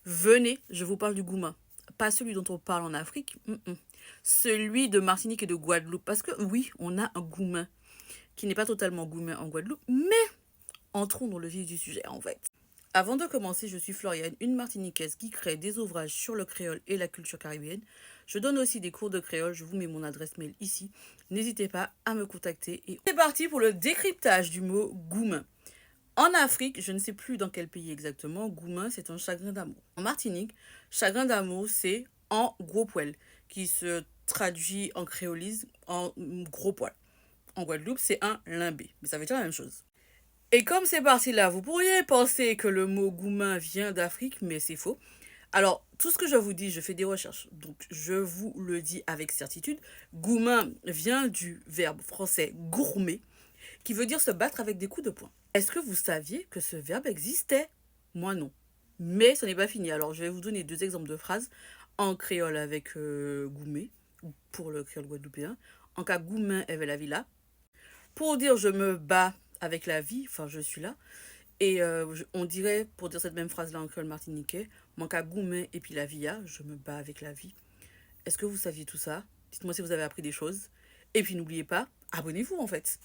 Venez, je vous parle du goumin. Pas celui dont on parle en Afrique, celui de Martinique et de Guadeloupe. Parce que oui, on a un goumin qui n'est pas totalement goumin en Guadeloupe, mais entrons dans le vif du sujet en fait. Avant de commencer, je suis Floriane, une martiniquaise qui crée des ouvrages sur le créole et la culture caribéenne. Je donne aussi des cours de créole, je vous mets mon adresse mail ici. N'hésitez pas à me contacter. Et c'est parti pour le décryptage du mot goumin. En Afrique, je ne sais plus dans quel pays exactement, goumin c'est un chagrin d'amour. En Martinique, chagrin d'amour c'est en gros poil, qui se traduit en créolisme en gros poil. En Guadeloupe, c'est un limbé, mais ça veut dire la même chose. Et comme c'est parti là, vous pourriez penser que le mot goumin vient d'Afrique, mais c'est faux. Alors, tout ce que je vous dis, je fais des recherches, donc je vous le dis avec certitude. Goumin vient du verbe français gourmer, qui veut dire se battre avec des coups de poing. Est-ce que vous saviez que ce verbe existait? Moi non. Mais ce n'est pas fini. Alors, je vais vous donner deux exemples de phrases en créole avec goumé, pour le créole guadeloupéen. En cas goumin est la villa. Pour dire je me bats avec la vie, enfin je suis là. Et on dirait, pour dire cette même phrase-là en créole martiniquais, mon cas goumen et puis la via, je me bats avec la vie. Est-ce que vous saviez tout ça? Dites-moi si vous avez appris des choses. Et puis n'oubliez pas, abonnez-vous en fait.